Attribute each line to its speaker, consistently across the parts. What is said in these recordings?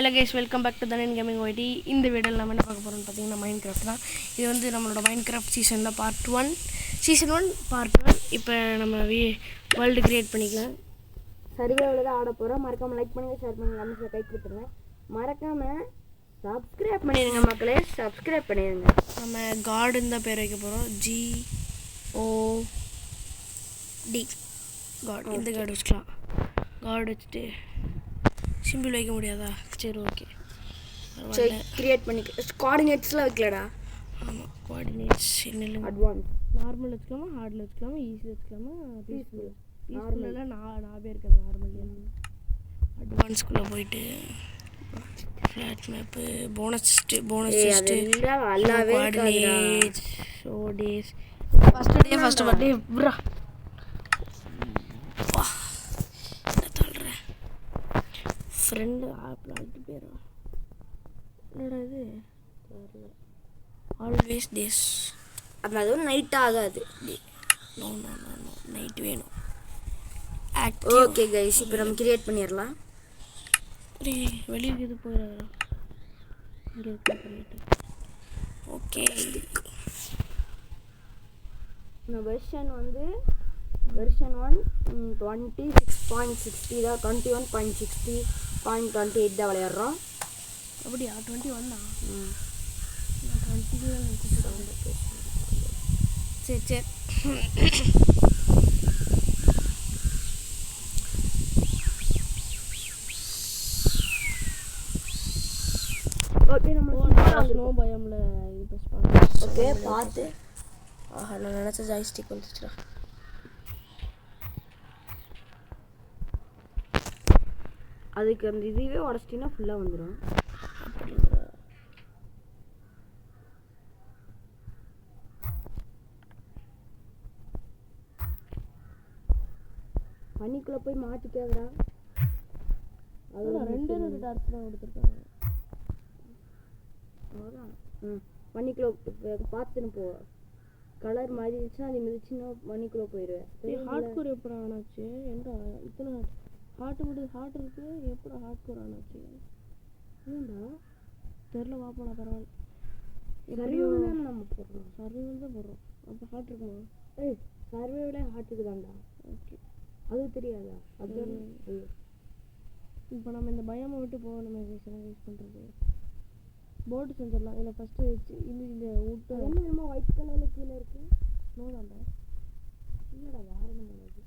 Speaker 1: Hello guys, welcome back to Thanan gaming YT. இந்த வீடியோவில் நம்ம என்ன பார்க்க போகிறோம்னு பார்த்தீங்கன்னா மைண்ட் கிராஃப்ட் தான். இது வந்து நம்மளோட மைண்ட் கிராஃப்ட் சீசன் 1 பார்ட் 1. இப்போ நம்ம வேர்ல்டு க்ரியேட் பண்ணிக்கலாம்.
Speaker 2: சர்வேவில் தான் ஆட போகிறோம். மறக்காமல் லைக் பண்ணுங்கள், ஷேர் பண்ணுங்கள், கமெண்ட்ஸில் கை கொடுத்துருங்க. மறக்காமல் சப்ஸ்கிரைப் பண்ணிடுங்க மக்களே, சப்ஸ்கிரைப் பண்ணிடுங்க.
Speaker 1: நம்ம கார்டுன்னு தான் பேர் வைக்க போகிறோம். GOD card. இந்த கார்டு வச்சுக்கலாம். கார்டு வச்சுட்டு சிம்பிள் வைக்க முடியாதா? சரி, ஓகே.
Speaker 2: சரி, கிரியேட் பண்ணி கோஆர்டினேட்ஸ்லாம் வைக்கலடா.
Speaker 1: ஆமாம், கோஆர்டினேட்ஸ் என்ன
Speaker 2: அட்வான்ஸ்
Speaker 1: நார்மல் வச்சுக்கலாமா, ஹார்டில் வச்சுக்கலாமா, ஈஸியில் வச்சுக்கலாமா, பீஸ்ஃபுல்லில் நான் இருக்குது நார்மல். அட்வான்ஸ்குள்ளே போயிட்டு ஃப்ளாட் மேப்பு, போனஸ் கோஆர்டினேட்ஸ், ஷோடேஸ், ஃபஸ்ட்டு பர்த்டே ப்ரா தள்ளுறேன். ஃப்ரெண்டு ஆப்பிள் ஆகிட்டு போயிடும். என்னடா இது? Always days.
Speaker 2: அது அதுவும் நைட் ஆகாது.
Speaker 1: நோ நைட் வேணும்.
Speaker 2: ஓகே கைஸ், இப்போ நம்ம கிரியேட் பண்ணிடலாம்.
Speaker 1: வெளியே இது போயிடாதா? இங்கே பண்ணிட்டு ஓகே.
Speaker 2: இந்த வெர்ஷன் 1 26.60 தான், 21.60.28 தான் விளையாடுறோம்.
Speaker 1: அப்படியா? 21 தான். 20 சரி.
Speaker 2: ஓகே, நம்ம
Speaker 1: ஸ்னோ பயமில் இது
Speaker 2: ஓகே பார்த்து.
Speaker 1: ஆஹா, நான் நினச்ச ஜாய்ஸ்டிக் வந்துச்சுடா.
Speaker 2: அதுக்கு அந்த இதுவே உடச்சிட்டிங்கன்னா ஃபுல்லாக வந்துடும். பனிக்குள்ளே போய் மாட்டிக்காதடா.
Speaker 1: அதில் ரெண்டு டார்ச் தான் கொடுத்துருக்காங்க.
Speaker 2: அவ்வளோதான். பனிக்குள்ளே பார்த்துன்னு போ. கலர் மாறிடுச்சுன்னா அது மிதிச்சுன்னா பனிக்குள்ளே போயிடுவேன்.
Speaker 1: ஹார்ட் கோர் எப்படி ஆனாச்சு? எந்த இத்தனை ஹார்ட் இருக்குது. எப்படி ஹார்ட் கோர் ஆனாச்சு?
Speaker 2: ஏன்டா
Speaker 1: தெரில, பார்ப்போம். பரவாயில்ல,
Speaker 2: சர்வைவல் நம்ம போடுறோம்.
Speaker 1: சர்வைவல் தான் போடுறோம். அப்போ ஹார்ட் இருக்குமா?
Speaker 2: சர்வைவலே ஹார்ட்டுக்கு தான்டா.
Speaker 1: ஓகே,
Speaker 2: அது தெரியாதா? அது
Speaker 1: இப்போ நம்ம இந்த பயமை விட்டு போகணுமே. யூஸ் பண்ணுறது போர்டு செஞ்சிடலாம். இதில் ஃபஸ்ட்டு இந்த விட்டு
Speaker 2: என்னமோ ஒயிட் கலரில் கீழே இருக்கு.
Speaker 1: ஸ்னோ தான்டா.
Speaker 2: இல்லைடா, வேறு என்ன பண்ணுறது?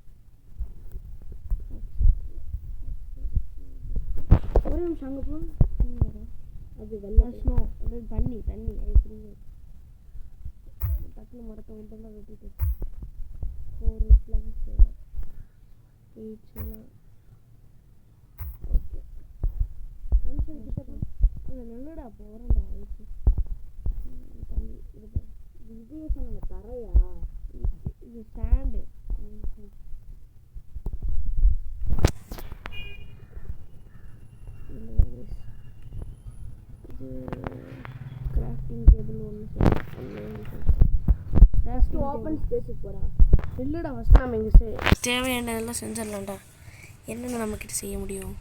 Speaker 2: ஒரே நிமிஷம் அங்கே போ. அது வெள்ளை
Speaker 1: ஸ்னோ, அது தண்ணி எப்படி டக்குனு மரத்தை விட்டெல்லாம் வெட்டிட்டு 4 ஃப்ளக்ஸ் 8 ஓகே. நல்லடா போகிறேன்டா. தண்ணி
Speaker 2: இது சொன்ன தரையா?
Speaker 1: இது ஸ்டாண்டு. இது கிராஃப்டிங் டேபிள் ஒன்று
Speaker 2: ஓப்பன் ஸ்பேஸுக்கு போடா.
Speaker 1: இல்லைடா, ஃபஸ்ட்டு நம்ம இங்கே தேவையானதெல்லாம் செஞ்சிடலாம்டா. என்னென்ன நம்மக்கிட்ட செய்ய முடியும்?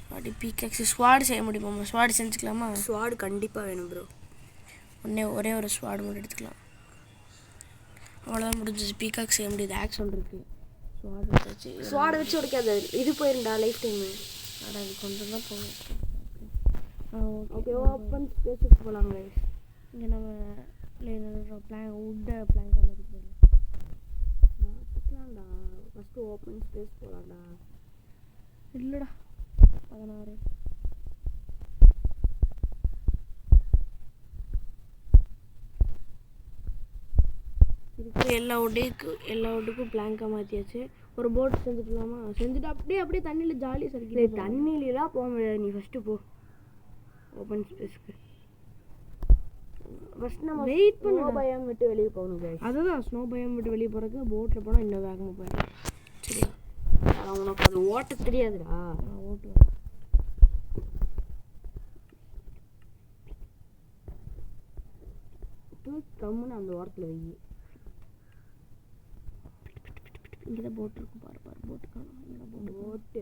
Speaker 1: அப்படி பீக்காக்ஸ் ஸ்வாடு செய்ய முடியுமா? ஸ்வாடு செஞ்சுக்கலாமா?
Speaker 2: ஸ்வாடு கண்டிப்பாக வேணும் ப்ரோ.
Speaker 1: ஒரே ஒரு ஸ்வாடு மட்டும் எடுத்துக்கலாம். அவ்வளோதான், முடிஞ்சிச்சு. பீக்காக் செய்ய முடியுது. ஆக்ஷன் இருக்குது.
Speaker 2: ஸ்வாடை வச்சு உடைக்காது, இது போயிருண்டா லைஃப் டைமு.
Speaker 1: ஆனால் இது கொஞ்சம் தான் போகும்.
Speaker 2: ஓகே, ஓப்பன் ஸ்பேஸுக்கு போகலாங்க.
Speaker 1: இங்கே நம்ம வுட்டை பிளாங்க் பண்ணதுக்கு
Speaker 2: பார்த்துக்கலாம்டா. ஃபஸ்ட்டு ஓப்பன் ஸ்பேஸ் போகலாம்டா.
Speaker 1: இல்லைடா, 16 இருக்கிற எல்லா வுட்டுக்கும் பிளாங்காக மாற்றியாச்சு. ஒரு போட் செஞ்சுக்கலாமா? செஞ்சுட்டு அப்படியே தண்ணியில் ஜாலியாக சறுக்கி.
Speaker 2: தண்ணியிலாம் போக முடியாது, நீ ஃபஸ்ட்டு போ ஓப்பன் ஸ்பேஸ்க்கு. ஃபஸ்ட் நம்ம
Speaker 1: வெயிட் பண்ண
Speaker 2: பயம் விட்டு வெளியே போகணும்.
Speaker 1: அதுதான், ஸ்னோ பயம் விட்டு வெளியே போகிறதுக்கு போட்டில் போனால் இன்னும் வேகமாக போயிடலாம். சரியா?
Speaker 2: உனக்கு அது ஓட்ட தெரியாதுடா.
Speaker 1: ஓட்டுவேன்.
Speaker 2: கம்முன்னு அந்த ஓரத்தில் வை.
Speaker 1: இங்கே தான் போட் இருக்கும். பாரு போட்டு காணும்.
Speaker 2: போட்டு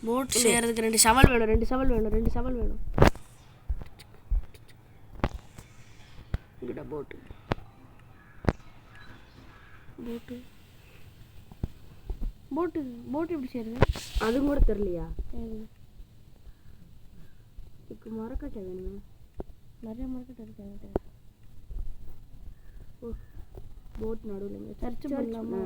Speaker 1: போட் செய்கிறதுக்கு 2 ஷவல் வேணும், 2 ஷவல் வேணும், 2 ஷவல் வேணும். இங்கடா போட்டு போட்டு போட்டு போட்டு எப்படி செய்கிறது?
Speaker 2: அதுவும் கூட தெரியலையா? இதுக்கு மரக்கட்டை வேணும்.
Speaker 1: நிறைய மரக்கட்டை இருக்கு.
Speaker 2: ஓ போட் நடுவில்
Speaker 1: சர்ச் பண்ணலாமா?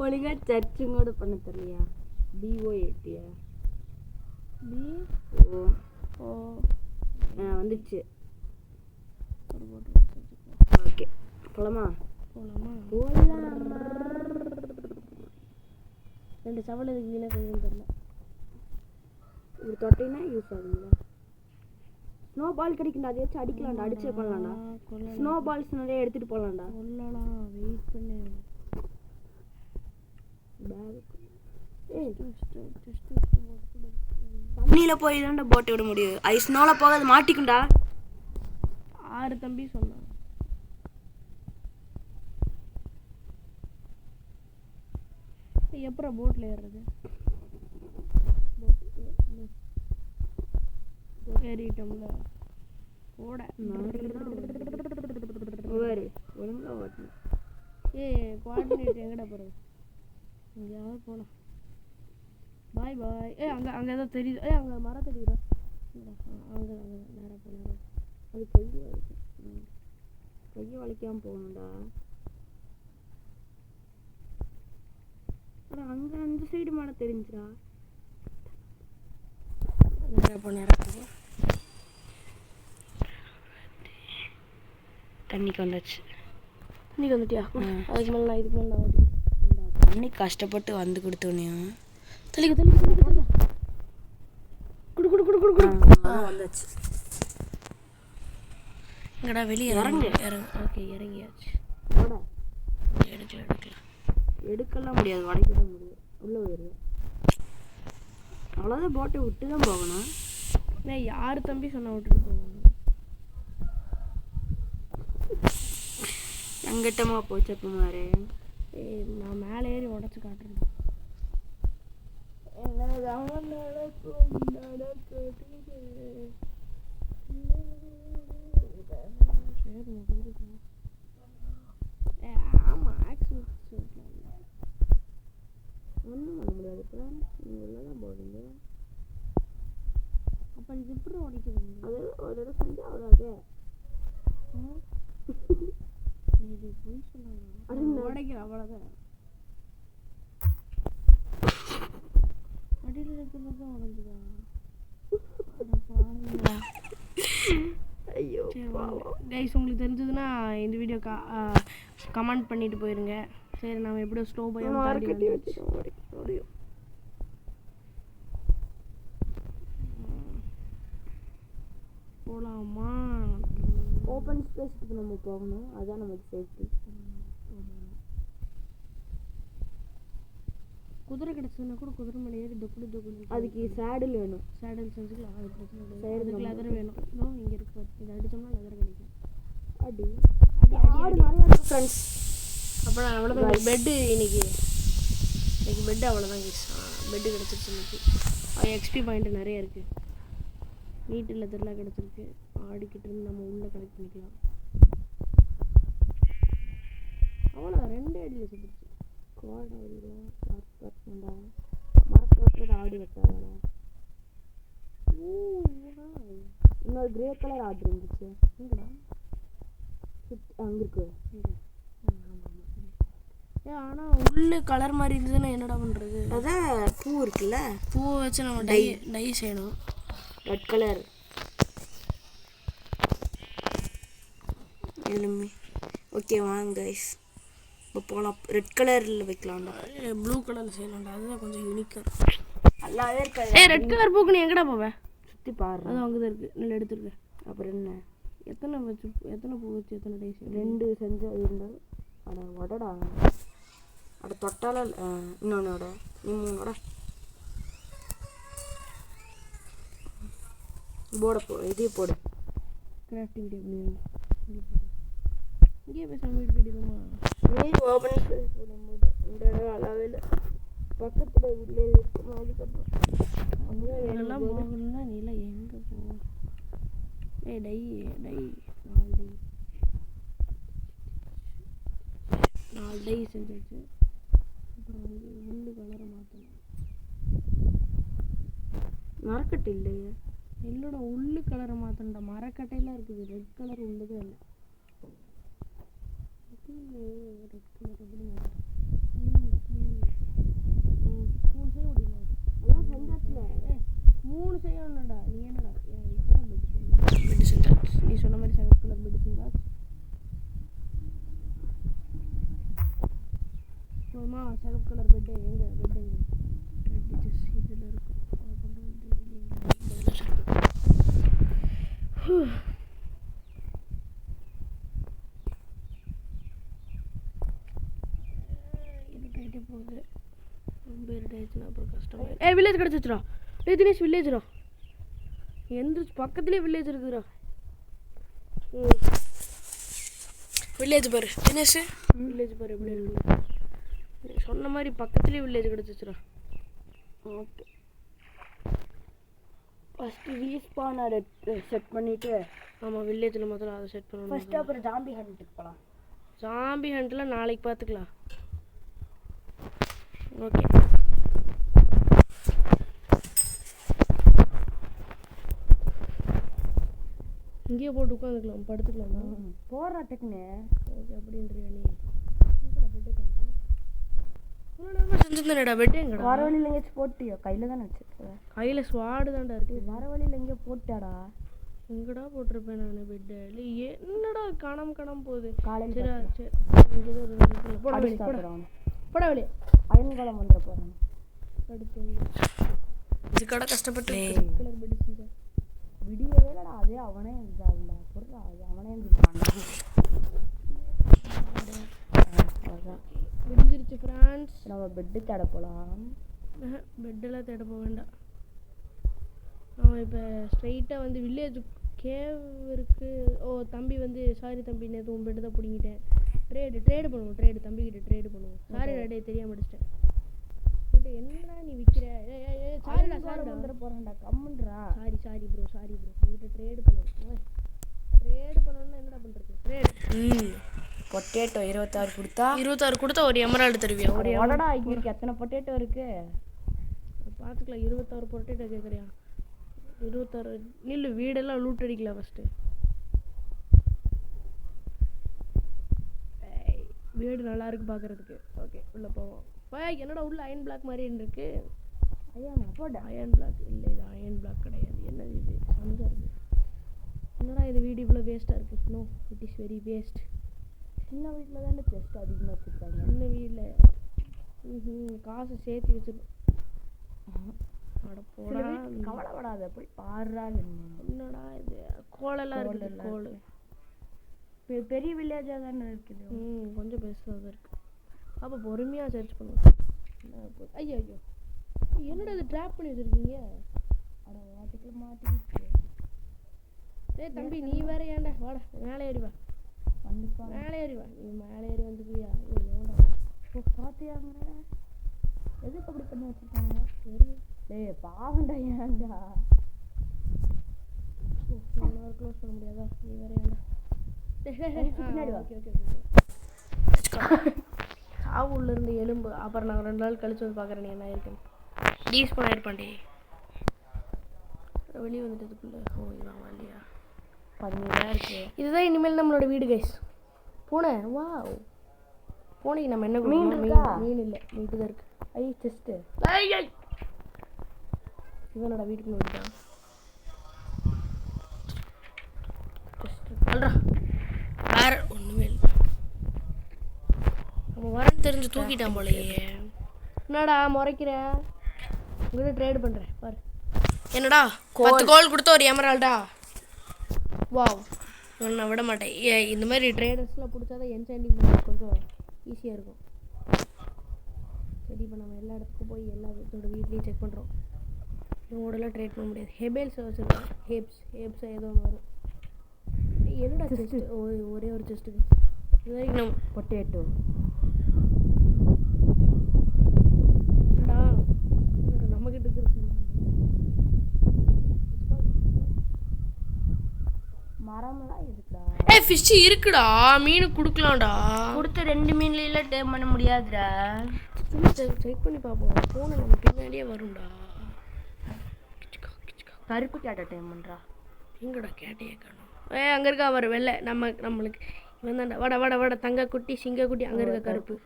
Speaker 2: ஒழுங்கா சர்ச்சும் கூட பண்ண தெரியலையா? BOATயா? ஓ வந்துச்சு. ஓகே போலாமா?
Speaker 1: போகலாமா? 2 ஷவல் இதுக்கு வீணாக செய்யணும்னு தெரியல.
Speaker 2: இப்படி தொட்டினா யூஸ் ஆகுங்களா? ஸ்னோ பால் கிடைக்குண்டா, அதை வச்சு அடிக்கலாம்டா, அடிச்சே பண்ணலாம்டா. ஸ்னோ பால்ஸ் நிறைய எடுத்துகிட்டு போகலாம்டா.
Speaker 1: கொள்ளலாம், வெயிட் பண்ணு.
Speaker 2: தண்ணியில் போய் தான்டா போட்டை விட முடியும். ஸ்னோவில் போக அது மாட்டிக்குண்டா.
Speaker 1: 6 தம்பி சொன்னான். எப்பறம் போட்டில் ஏறுறது? ஏறிட்டோம்ல போட
Speaker 2: ஒழுங்கா ஓட்டணும்.
Speaker 1: கோஆர்டினேட் எங்கடா போகிறது? எங்கேயாவது போகலாம். பாய் பாய். அங்கே ஏதோ தெரியுது. அங்கே மரம் தெரியுதா? அங்கே நேராக போகலாம்.
Speaker 2: அது கையை வளைக்காமல் போகணும்டா. ஆனால் அங்கே அந்த சைடு மரம் தெரிஞ்சுடா.
Speaker 1: நேராக போ.
Speaker 2: தண்ணிக்கு வந்தாச்சு.
Speaker 1: தண்ணிக்கு வந்துட்டியா? அதுக்கு மேலே இதுக்கு மேலே நான் ஓட்டி
Speaker 2: தண்ணி கஷ்டப்பட்டு வந்து கொடுத்தோன்னையும்
Speaker 1: தெளிக்க
Speaker 2: வந்தாச்சு.
Speaker 1: இங்கடா வெளியே இறங்கு. ஓகே இறங்கியாச்சு.
Speaker 2: எடுக்கலாம் முடியாது, வடைக்க தான் முடியும். உள்ளே போயிடுவேன். அவ்வளோதான், போட்டை விட்டு தான் போகணும்.
Speaker 1: யார் தம்பி சொன்ன விட்டுட்டு போகணும்?
Speaker 2: எங்கிட்டமா போச்சு குமாரு.
Speaker 1: நான் மேலே ஏறி உடச்சி காட்டுறேன். ஆமாம் ஆக்சிடென்ட்
Speaker 2: ஒன்றும் பண்ண முடியாது. இப்போ நீங்கள் உள்ளே தான் போவீங்க.
Speaker 1: அப்போ இது எப்படி உடைக்கிறது?
Speaker 2: அது ஒரு இடம் செஞ்சு அவ்வளோது.
Speaker 1: இது போய் சொன்னாங்க உடைக்கிற அவ்வளோதான். அடியில் இருக்கிறது தான் உடஞ்சுதா?
Speaker 2: ஐயோ
Speaker 1: கைஸ், உங்களுக்கு தெரிஞ்சதுன்னா இந்த வீடியோ கமெண்ட் பண்ணிட்டு போயிருங்க. சரி, நம்ம எப்படியோ ஸ்லோ பயம் போகலாமா?
Speaker 2: ஓப்பன் ஸ்பேஸ்க்கு நம்ம போகணும், அதுதான் நமக்கு சேஃப்டி.
Speaker 1: குதிரை கிடச்சதுன்னா கூட குதிரை மேலே ஏறி தொக்குடு
Speaker 2: அதுக்கு சேடில் வேணும்.
Speaker 1: சேடில் செஞ்சுக்கலாம். அது பிரச்சனை கிடையாது. அதுக்கு லெதர் வேணும். இன்னும் இங்கே இருக்கு. இதை அடித்தோம்னா லெதர் கிடைக்கும்.
Speaker 2: அடி அடி அடி நிறையா இருக்குது ஃப்ரெண்ட்ஸ்.
Speaker 1: அப்புறம் அவ்வளோதான். பெட்டு இன்னைக்கு பெட்டு அவ்வளோதான். பெட்டு கிடச்சிருச்சு இன்னைக்கு. எக்ஸ்பி பாயிண்ட் நிறைய இருக்குது. நீட்டு லெதர்லாம் கிடச்சிருக்கு. ஆடிக்கிட்டு இருந்து நம்ம உள்ளே கலெக்ட் பண்ணிக்கலாம். அவ்வளோதான், 2 அடியில் செஞ்சிருச்சு.
Speaker 2: கோடை மரத்தை வெட்டுறது ஆடி வெட்டாதா? இன்னொரு கிரே கலர் ஆடு இருந்துச்சு. அங்கே இருக்கு.
Speaker 1: ஆனால் உள்ளே கலர் மாதிரி இருந்ததுன்னா என்னடா பண்ணுறது?
Speaker 2: அதான் பூ இருக்குல்ல,
Speaker 1: பூவை வச்சு நம்ம டை செய்யணும்.
Speaker 2: ரெட் கலர் எலும்பி. ஓகே வாங்க கைஸ், இப்போ போகலாம். ரெட் கலரில் வைக்கலாம்டா,
Speaker 1: ப்ளூ கலரில் செய்யலாம்டா. அதுதான் கொஞ்சம் யூனிக்காக
Speaker 2: நல்லாவே இருக்காது.
Speaker 1: ரெட் கலர் பூக்கு நீ எங்கடா போவேன்?
Speaker 2: சுற்றி பாரு.
Speaker 1: அது அங்கே தான் இருக்குது. நல்லா எடுத்துருக்கேன்.
Speaker 2: அப்புறம் என்ன,
Speaker 1: எத்தனை பூ வச்சு எத்தனை டை செய்யும்?
Speaker 2: 2 செஞ்சு இருந்தால் அட உடடா. அட தொட்டால இன்னொன்னோட நீ 3 வட இதே போடு.
Speaker 1: கிராஃப்டிங் டேபிள் இங்கே பேசாமல் வீடு கட்டிடுமா?
Speaker 2: நீ ஓப்பன் ஸ்பேஸ் போடும்போது இந்த இடம் அளவே இல்லை. பக்கத்தில் வீட்டில் இருக்கு மாதிரி கட்டணும்.
Speaker 1: அதெல்லாம் போகணும்னா நீலாம் எங்கே போகும்? டை 4 டை செஞ்சாச்சு. அப்புறம் வந்து உள்ளு கலரை மாற்றணும்.
Speaker 2: மரக்கட்டு இல்லையே.
Speaker 1: இல்லைடா, உள்ளு கலரை மாற்றணும்டா. மரக்கட்டையெல்லாம் இருக்குது, ரெட் கலர் உள்ளதே இல்லை. ரெட் கலர் எப்படி மாற்றணும்? 3 செய்ய முடியுமா?
Speaker 2: அதான் செஞ்சாச்சுல.
Speaker 1: 3 செய்யணும்டா. நீ என்னடா இப்போதான் பெட் செஞ்சாச்சு. நீ சொன்ன மாதிரி சிவப்பு கலர் பெட் செஞ்சாச்சு. போதுமா? சிவப்பு கலர் பெட்டு எங்கே? பெட் எங்கே? பெட் ஜஸ்ட் இதில் இருக்கும். அதை கொண்டு வந்து இருட்டாயிட்டே போகுது. ரொம்ப இருட்டாயிடுச்சுன்னா அப்புறம் கஷ்டமாக. வில்லேஜ் கிடச்சிச்சுடா. தினேஷ் வில்லேஜ்டா. எந்திரிச்சு பக்கத்துலேயே வில்லேஜ் இருக்குதுடா. வில்லேஜ் பாரு தினேஷ், வில்லேஜ் பாரு எப்படி இருக்கு. சொன்ன மாதிரி பக்கத்துலேயே வில்லேஜ் கிடச்சிச்சுடா.
Speaker 2: ஓகே, ஃபஸ்ட்டு ரீஸ்பானர் செட் பண்ணிவிட்டு.
Speaker 1: ஆமாம், வில்லேஜில் முதல்ல அதை செட் பண்ணணும்
Speaker 2: ஃபஸ்ட்டு. அப்புறம் ஜாம்பி ஹண்ட்டுக்கு போகலாம்.
Speaker 1: ஜாம்பி ஹண்ட்லாம் நாளைக்கு பார்த்துக்கலாம். ஓகே, இங்கேயே போட்டு உட்காந்துக்கலாம், படுத்துக்கலாமா?
Speaker 2: போடுறா டெக்னு.
Speaker 1: ஓகே, அப்படின்றியா நீ? செஞ்சுருந்தேன்டா பெட்டு எங்கடா?
Speaker 2: வர வழியில் எங்கேயாச்சும் போட்டியோ? கையில் தானே வச்சுருக்கேன்.
Speaker 1: கையில் ஸ்வாடு தான்டா இருக்கு.
Speaker 2: வர வழியில் எங்கேயோ போட்டாடா?
Speaker 1: எங்கடா போட்டிருப்பேன் நான் பெட்டு? இல்லை என்னடா காணாம போகுது.
Speaker 2: காலையில்
Speaker 1: சரி இங்கே போட வெளியே போட வெளியே.
Speaker 2: அயன்காலம் வந்துட போகிறேன்.
Speaker 1: அடுத்து இதுக்கடா கஷ்டப்பட்டு கலர் பெட்டு செஞ்சேன்.
Speaker 2: விடியவே இல்லைடா. அதே அவனே இருந்தா பொருள். அது அவனே இருந்துருக்கான்.
Speaker 1: விடிஞ்சிருச்சு ஃப்ரான்ஸ்.
Speaker 2: நம்ம பெட்டு தேட போகலாம்.
Speaker 1: பெட்டெல்லாம் தேட போக வேண்டாம். அவன் இப்போ ஸ்ட்ரைட்டாக வந்து வில்லேஜ் கேவ் இருக்குது. ஓ தம்பி வந்து சாரி தம்பி, நேற்று உன் பெட்டு தான் பிடிங்கிட்டேன். ட்ரேடு பண்ணுவோம். தம்பிக்கிட்ட ட்ரேடு பண்ணுவோம். சாரி டே தெரியாம அடிச்சிட்டேன். என்னடா நீ விற்கிற? சாரிடா
Speaker 2: வந்துட போகிறேன்டா. கம்முன்றா.
Speaker 1: சாரி ப்ரோ உங்கள்கிட்ட ட்ரேடு பண்ணுவோம். ட்ரேடு பண்ணணும்னா என்னடா பண்ணுறது? ட்ரேடு
Speaker 2: பொட்டேட்டோ 26
Speaker 1: கொடுத்தா ஒரு எமரால்டு தருவியா? ஒரு
Speaker 2: எவ்வளோடா இருக்கு? எத்தனை பொட்டேட்டோ இருக்கு
Speaker 1: பார்த்துக்கலாம். 26 பொட்டேட்டோ கேட்குறியா? 26 நில்லு. வீடெல்லாம் லூட் அடிக்கலாம் ஃபஸ்ட்டு. வீடு நல்லா இருக்கு பார்க்குறதுக்கு. ஓகே, உள்ளே போவோம். என்னடா உள்ள அயன் பிளாக் மாதிரி இருக்கு. அயன் பிளாக் இல்லை, இது அயன் பிளாக் கிடையாது. என்னது இது? சந்தா இருக்கு. என்னடா இது வீடு இவ்வளோ வேஸ்ட்டாக இருக்குது? No, it is very waste.
Speaker 2: சின்ன வீட்டில் தானே செஸ்ட் அதிகமாக வச்சுருக்காங்க.
Speaker 1: சின்ன வீட்டில் காசு சேர்த்து வச்சிருக்கோம். போடா,
Speaker 2: கவலைப்படாத, போய் பாடுறா.
Speaker 1: என்னடா இது? கோலெல்லாம் இருக்குது. கோல்
Speaker 2: பெரிய வில்லேஜாக தானே இருக்குது.
Speaker 1: கொஞ்சம் பெருசாக தான் இருக்குது. அப்போ பொறுமையாக சர்ச் பண்ணுவோம். ஐயோ என்னடா இது ட்ராப் பண்ணி வச்சுருக்கீங்க?
Speaker 2: அட வாட்டுக்குள்ள மாட்டிக்கிச்சு.
Speaker 1: தம்பி நீ வேற ஏன்டா? வாடா மேலே ஏறி வா.
Speaker 2: வந்துப்பா,
Speaker 1: மேலே ஏறி வா. நீ மேலே ஏறி வந்துக்குவியா? எவ்வளோடா
Speaker 2: பார்த்தியாங்க? எதுக்கு அப்படி பண்ணி வச்சுருக்காங்க? சரி பாவண்டா. ஏன்டா
Speaker 1: க்ளோஸ் பண்ண முடியாதா? நீ வேற ஏன்டா?
Speaker 2: பின்னாடி வா.
Speaker 1: சாவு உள்ள இருந்து எலும்பு. அப்புறம் நாங்கள் 2 நாள் கழிச்சு வந்து பார்க்குறேன் நீ என்ன இருக்குன்னு. டீஸ் பண்ணியிருப்பாண்டி. வெளியே வந்துட்டதுக்குள்ள. ஓ இவன் வரலையா?
Speaker 2: 17 இருக்கு.
Speaker 1: இதுதான் இனிமேல் நம்மளோட வீடு கைஸ். பூனை. வா பூனைக்கு நம்ம என்ன
Speaker 2: மீன்
Speaker 1: இல்லை, மீட்டு தான் இருக்கு.
Speaker 2: செஸ்ட்டு.
Speaker 1: இவனோட வீட்டுக்கு வந்துட்டான். அல்றா வேற ஒன்றுமே இல்லை. நம்ம வரன்னு தெரிஞ்சு தூக்கிட்டான் போலையே. என்னடா முறைக்கிற? உங்கள்கிட்ட ட்ரேடு பண்ணுறேன் பாரு. என்னடா 10 கோல் கொடுத்த ஒரு எமரால்டா? வாவ், நான் விட மாட்டேன். இந்த மாதிரி ட்ரேடர்ஸ்லாம் பிடிச்சாதான் என்சாண்டிங் பண்ணுறது கொஞ்சம் ஈஸியாக இருக்கும். சரி இப்போ நம்ம எல்லா இடத்துக்கும் போய் எல்லா வீட்டோட வீட்லேயும் செக் பண்ணுறோம். இவங்களோடலாம் ட்ரேட் பண்ண முடியாது. ஹெபேல்ஸை வச்சுருக்கேன். ஹேப்ஸ் ஏதோ ஒன்று வரும். என்னடா செஸ்ட்டு? ஒரே ஒரு செஸ்ட்டுக்கு இது வரைக்கும் நம்ம
Speaker 2: பொட்டேட்டோ
Speaker 1: நம்மக்கிட்ட இருக்கு.
Speaker 2: மரம்லாம் இருக்குடா.
Speaker 1: ஃபிஷ் இருக்குடா, மீன் கொடுக்கலாம்டா.
Speaker 2: கொடுத்த 2 மீன்லாம் டேம் பண்ண முடியாதுடா.
Speaker 1: சும்மா செக் பண்ணி பார்ப்போம். ஃபோனை நம்ம பின்னாடியே வரும்டா.
Speaker 2: கருப்பு கேட்ட டேம் பண்ணுறா.
Speaker 1: எங்கடா கேட்டையே காணும். அங்கே இருக்கா அவர் வெள்ளை. நம்மளுக்கு இவன் தான்டா. வாடா தங்க குட்டி சிங்க குட்டி. அங்கே இருக்க கருப்பு.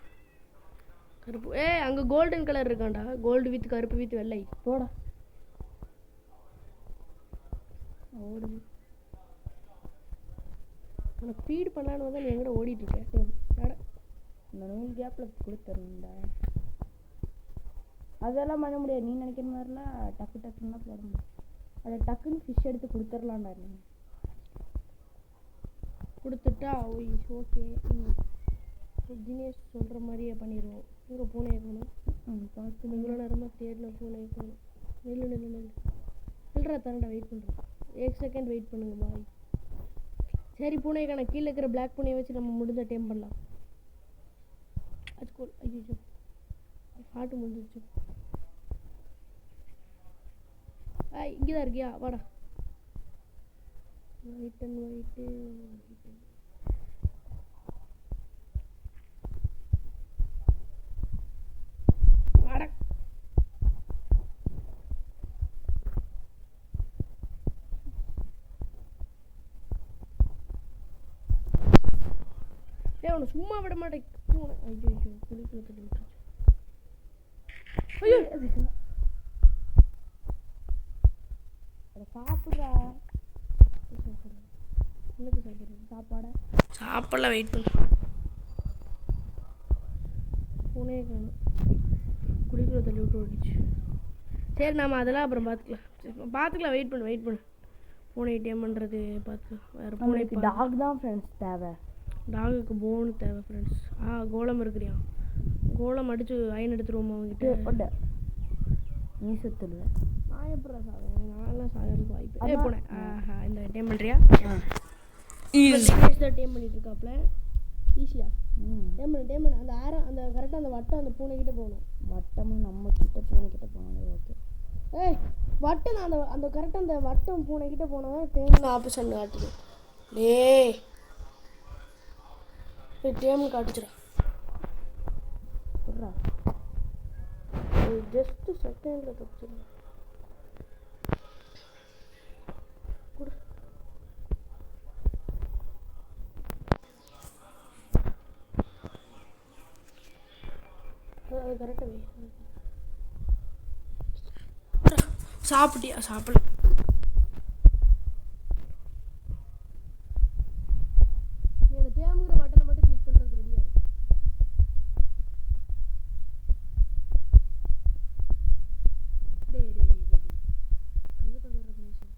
Speaker 1: அங்கே கோல்டன் கலர் இருக்கான்டா. கோல்டு வித் கருப்பு வித் வெள்ளை. போடா ஓடுது. உனக்கு ஃபீட் பண்ணலான்னு வந்து எங்கட ஓடிட்டுருக்கேன்.
Speaker 2: இந்த நூல் கேப்பில் கொடுத்துருந்தா அதெல்லாம் பண்ண முடியாது. நீ நினைக்கிற மாதிரிலாம் டக்குன்னா போட முடியும். அதை டக்குன்னு ஃபிஷ் எடுத்து கொடுத்துர்லாம்டா. நீங்கள்
Speaker 1: கொடுத்துட்டா ஓகே. தினேஷ் சொல்கிற மாதிரியே பண்ணிடுவோம். இங்கே பூனை இருக்கணும். பார்த்து இவ்வளோ நேரமாக தேடின பூனை இருக்கணும். நில்றா தரண்டா. வெயிட் பண்ணுறேன். 1 செகண்ட் வெயிட் பண்ணுங்க பாய். சரி பூனைக்கான கீழே இருக்கிற பிளாக் பூனையை வச்சு நம்ம முடிஞ்ச டைம் பண்ணலாம். அது ஐயோ பாட்டு முடிஞ்சிச்சு. இங்கே தான் இருக்கியா? வாடா. ஒயிட்டு வாடா. அவனை சும்மா விட மாட்டேன். ஐயோ குளிக்க தள்ளி விட்டுருச்சு. ஐயோ அதை சாப்பிட்றா. என்னது சாப்பிட்றது? சாப்பாடெல்லாம் வெயிட் பண்ணு. பூனையே காணும். குளிக்கிற தள்ளி விட்டு ஓடிச்சு. சரி நம்ம அதெல்லாம் அப்புறம் பார்த்துக்கலாம். வெயிட் பண்ணு. பூனை டேம் பண்ணுறது பார்த்துக்கலாம். வேறு பூனைக்கு
Speaker 2: டாக் தான் ஃப்ரெண்ட்ஸ் தேவை.
Speaker 1: டாகுக்கு போனு தேவை ஃப்ரெண்ட்ஸ். கோலம் இருக்கிறியா? கோலம் அடித்து அயன் எடுத்துருவோமா அவங்ககிட்ட?
Speaker 2: நீ செத்துடுவேன்.
Speaker 1: நான் எப்படா சாவேன்? நான்லாம் சாகிறதுக்கு வாய்ப்பு. போனேன். இந்த டைம் பண்ணுறியா? டைம் பண்ணிட்டு இருக்காப்ல. ஈஸியா டைம் பண்ணு. அந்த கரெக்டாக அந்த வட்டம் அந்த பூனைக்கிட்ட போகணும்.
Speaker 2: வட்டமும் நம்ம கிட்ட பூனைக்கிட்ட போனாலே ஓகே.
Speaker 1: வட்டம் அந்த கரெக்டாக அந்த வட்டம் பூனைக்கிட்ட போனால் டைம் ஆப்போசிட் காட்டுது. டேம் காட்டுச்சுடா. ஜஸ்ட் செகண்டில் தப்பிச்சிடும். அது கரெக்டாக சாப்பிட்டியா? சாப்பிடல. நீ அந்த டேமுங்கிற பட்டனை மட்டும் கிளிக் பண்ணுறதுக்கு ரெடியாக இருக்கு. கையை கொண்டு வர்றது நிமிஷம்.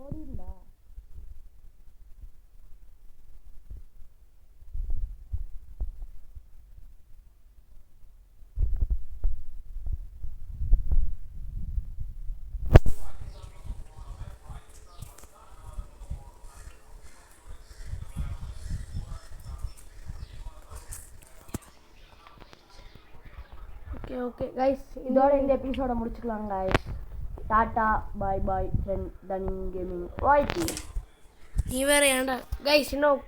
Speaker 2: ஓடிண்டா.
Speaker 1: ஓகே கைஸ்,
Speaker 2: இதோட இந்த எபிசோட முடிச்சுக்கலாம் கைஸ். டாட்டா பாய் பாய் ஃப்ரெண்ட் தனிங் கேமிங் வாய்ட்டி.
Speaker 1: நீ வேறு ஏன்டா கைஸ். இன்னும்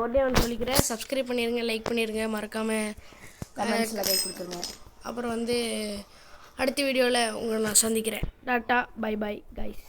Speaker 1: ஒன்றே ஒன்று சொல்லிக்கிறேன். சப்ஸ்கிரைப் பண்ணிடுங்க, லைக் பண்ணிடுங்க, மறக்காமல்
Speaker 2: கமெண்ட்ஸில் கை கொடுத்துருங்க.
Speaker 1: அப்புறம் அடுத்த வீடியோவில் உங்களை நான் சந்திக்கிறேன். Tata bye bye guys.